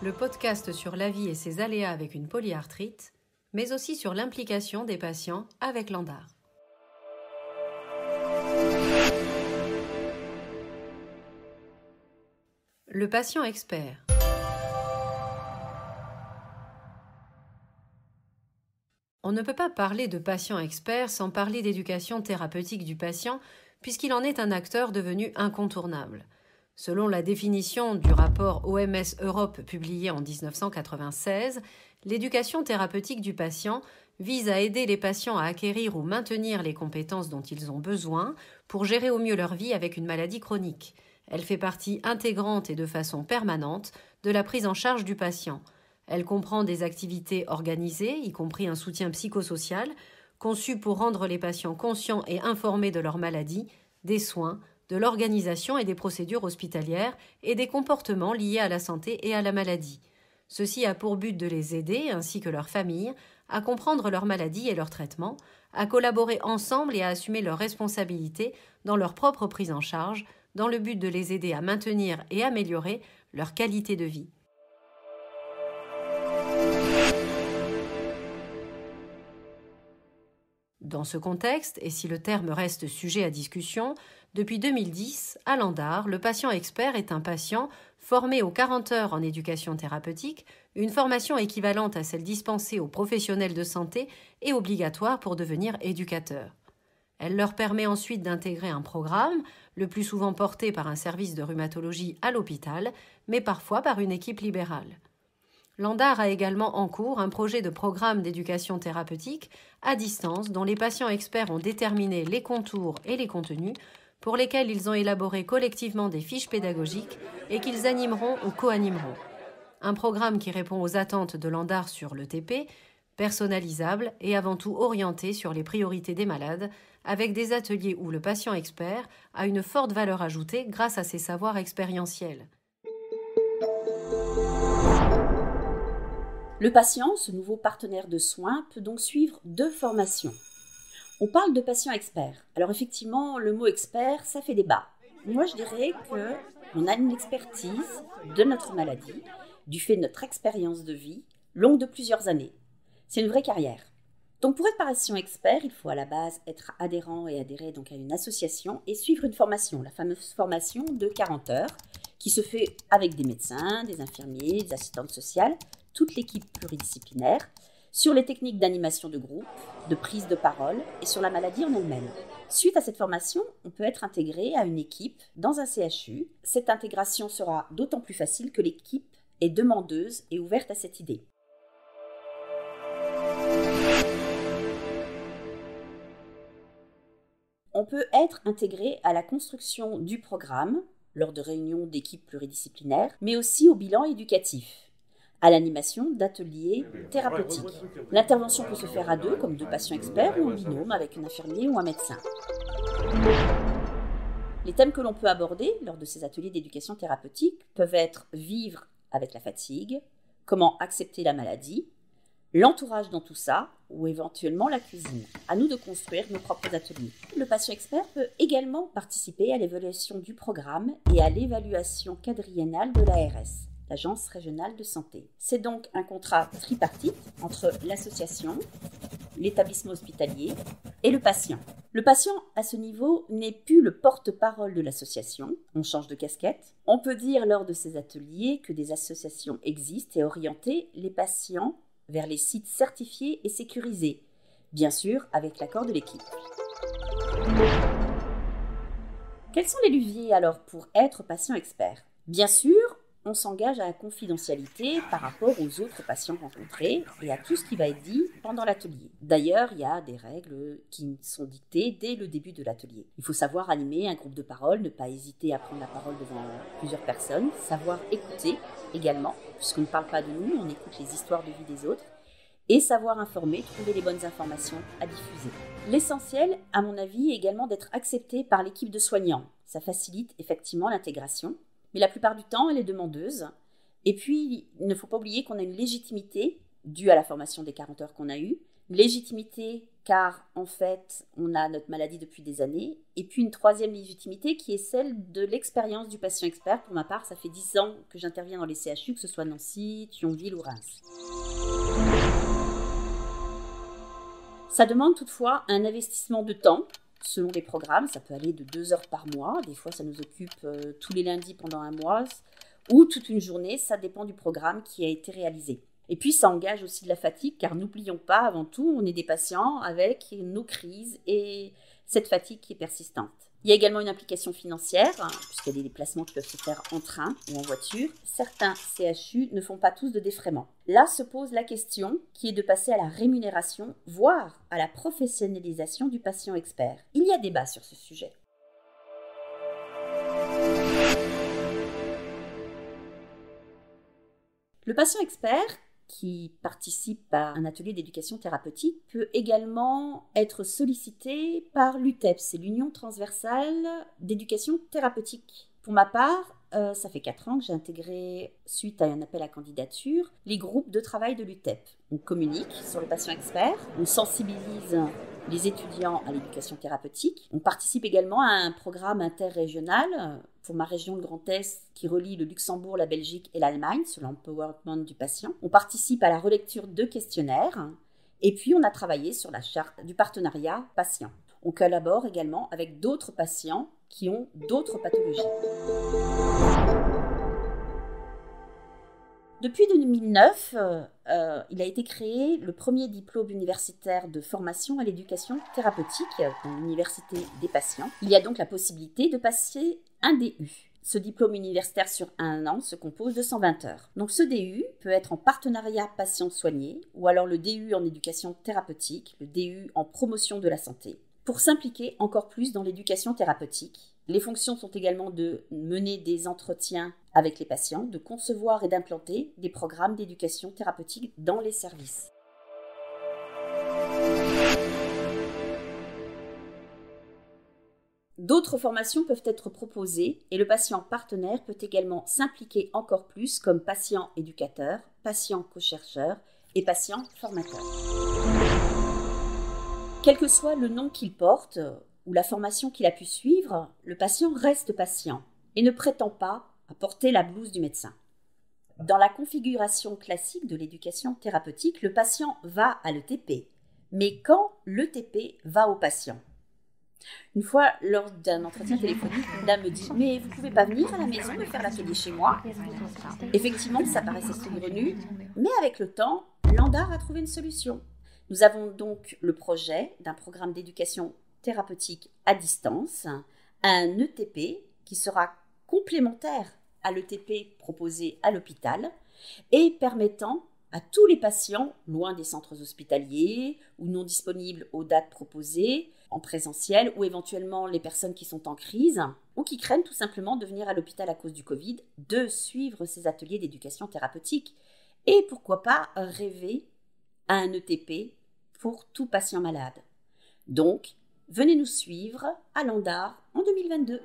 le podcast sur la vie et ses aléas avec une polyarthrite, mais aussi sur l'implication des patients avec Landar. Le patient expert. On ne peut pas parler de patient expert sans parler d'éducation thérapeutique du patient, puisqu'il en est un acteur devenu incontournable. Selon la définition du rapport OMS Europe publié en 1996, l'éducation thérapeutique du patient vise à aider les patients à acquérir ou maintenir les compétences dont ils ont besoin pour gérer au mieux leur vie avec une maladie chronique. Elle fait partie intégrante et de façon permanente de la prise en charge du patient. Elle comprend des activités organisées, y compris un soutien psychosocial, conçues pour rendre les patients conscients et informés de leur maladie, des soins, de l'organisation et des procédures hospitalières et des comportements liés à la santé et à la maladie. Ceci a pour but de les aider, ainsi que leurs familles, à comprendre leur maladie et leur traitement, à collaborer ensemble et à assumer leurs responsabilités dans leur propre prise en charge, dans le but de les aider à maintenir et améliorer leur qualité de vie. Dans ce contexte, et si le terme reste sujet à discussion, depuis 2010, à Landar, le patient expert est un patient formé aux 40 heures en éducation thérapeutique, une formation équivalente à celle dispensée aux professionnels de santé et obligatoire pour devenir éducateur. Elle leur permet ensuite d'intégrer un programme, le plus souvent porté par un service de rhumatologie à l'hôpital, mais parfois par une équipe libérale. Landar a également en cours un projet de programme d'éducation thérapeutique à distance dont les patients experts ont déterminé les contours et les contenus pour lesquels ils ont élaboré collectivement des fiches pédagogiques et qu'ils animeront ou co-animeront. Un programme qui répond aux attentes de Landar sur l'ETP, personnalisable et avant tout orienté sur les priorités des malades, avec des ateliers où le patient expert a une forte valeur ajoutée grâce à ses savoirs expérientiels. Le patient, ce nouveau partenaire de soins, peut donc suivre 2 formations. On parle de patient expert. Alors effectivement, le mot expert, ça fait débat. Moi, je dirais qu'on a une expertise de notre maladie, du fait de notre expérience de vie, longue de plusieurs années. C'est une vraie carrière. Donc pour être patient expert, il faut à la base être adhérent et adhérer donc à une association et suivre une formation, la fameuse formation de 40 heures, qui se fait avec des médecins, des infirmiers, des assistantes sociales, toute l'équipe pluridisciplinaire, sur les techniques d'animation de groupe, de prise de parole et sur la maladie en elle-même. Suite à cette formation, on peut être intégré à une équipe dans un CHU. Cette intégration sera d'autant plus facile que l'équipe est demandeuse et ouverte à cette idée. On peut être intégré à la construction du programme lors de réunions d'équipes pluridisciplinaires, mais aussi au bilan éducatif, à l'animation d'ateliers thérapeutiques. L'intervention peut se faire à 2, comme 2 patients experts, ou en binôme avec un infirmier ou un médecin. Les thèmes que l'on peut aborder lors de ces ateliers d'éducation thérapeutique peuvent être vivre avec la fatigue, comment accepter la maladie, l'entourage dans tout ça, ou éventuellement la cuisine. À nous de construire nos propres ateliers. Le patient expert peut également participer à l'évaluation du programme et à l'évaluation quadriennale de l'ARS, l'Agence régionale de santé. C'est donc un contrat tripartite entre l'association, l'établissement hospitalier et le patient. Le patient, à ce niveau, n'est plus le porte-parole de l'association. On change de casquette. On peut dire lors de ces ateliers que des associations existent et orienter les patients vers les sites certifiés et sécurisés, bien sûr avec l'accord de l'équipe. Quels sont les leviers alors pour être patient expert ? Bien sûr, on s'engage à la confidentialité par rapport aux autres patients rencontrés et à tout ce qui va être dit pendant l'atelier. D'ailleurs, il y a des règles qui sont dictées dès le début de l'atelier. Il faut savoir animer un groupe de parole, ne pas hésiter à prendre la parole devant plusieurs personnes, savoir écouter également, puisqu'on ne parle pas de nous, on écoute les histoires de vie des autres, et savoir informer, trouver les bonnes informations à diffuser. L'essentiel, à mon avis, est également d'être accepté par l'équipe de soignants. Ça facilite effectivement l'intégration. Mais la plupart du temps, elle est demandeuse. Et puis, il ne faut pas oublier qu'on a une légitimité due à la formation des 40 heures qu'on a eue, une légitimité car en fait, on a notre maladie depuis des années. Et puis une troisième légitimité qui est celle de l'expérience du patient expert. Pour ma part, ça fait 10 ans que j'interviens dans les CHU, que ce soit Nancy, Thionville ou Reims. Ça demande toutefois un investissement de temps. Selon les programmes, ça peut aller de 2 heures par mois. Des fois, ça nous occupe tous les lundis pendant un mois ou toute une journée. Ça dépend du programme qui a été réalisé. Et puis, ça engage aussi de la fatigue, car n'oublions pas, avant tout, on est des patients avec nos crises et cette fatigue qui est persistante. Il y a également une implication financière, puisqu'il y a des déplacements qui peuvent se faire en train ou en voiture. Certains CHU ne font pas tous de défraiement. Là se pose la question qui est de passer à la rémunération, voire à la professionnalisation du patient expert. Il y a débat sur ce sujet. Le patient expert qui participe à un atelier d'éducation thérapeutique peut également être sollicité par l'UTEP, c'est l'Union transversale d'éducation thérapeutique. Pour ma part, ça fait 4 ans que j'ai intégré, suite à un appel à candidature, les groupes de travail de l'UTEP. On communique sur le patient expert, on sensibilise les étudiants à l'éducation thérapeutique. On participe également à un programme interrégional pour ma région de Grand Est qui relie le Luxembourg, la Belgique et l'Allemagne sur l'empowerment du patient. On participe à la relecture de questionnaires et puis on a travaillé sur la charte du partenariat patient. On collabore également avec d'autres patients qui ont d'autres pathologies. Depuis 2009, il a été créé le premier diplôme universitaire de formation à l'éducation thérapeutique dans l'université des patients. Il y a donc la possibilité de passer un DU. Ce diplôme universitaire sur 1 an se compose de 120 heures. Donc ce DU peut être en partenariat patient-soigné ou alors le DU en éducation thérapeutique, le DU en promotion de la santé. Pour s'impliquer encore plus dans l'éducation thérapeutique, les fonctions sont également de mener des entretiens avec les patients, de concevoir et d'implanter des programmes d'éducation thérapeutique dans les services. D'autres formations peuvent être proposées et le patient partenaire peut également s'impliquer encore plus comme patient éducateur, patient co-chercheur et patient formateur. Quel que soit le nom qu'il porte ou la formation qu'il a pu suivre, le patient reste patient et ne prétend pas à porter la blouse du médecin. Dans la configuration classique de l'éducation thérapeutique, le patient va à l'ETP, mais quand l'ETP va au patient? Une fois, lors d'un entretien téléphonique, une dame me dit « Mais vous ne pouvez pas venir à la maison me faire l'atelier chez moi ?» Effectivement, ça paraissait saugrenu, mais avec le temps, l'ANDAR a trouvé une solution. Nous avons donc le projet d'un programme d'éducation thérapeutique à distance, un ETP qui sera complémentaire à l'ETP proposé à l'hôpital et permettant à tous les patients loin des centres hospitaliers ou non disponibles aux dates proposées, en présentiel ou éventuellement les personnes qui sont en crise ou qui craignent tout simplement de venir à l'hôpital à cause du Covid, de suivre ces ateliers d'éducation thérapeutique et pourquoi pas rêver à un ETP pour tout patient malade. Donc, venez nous suivre à l'ANDAR en 2022.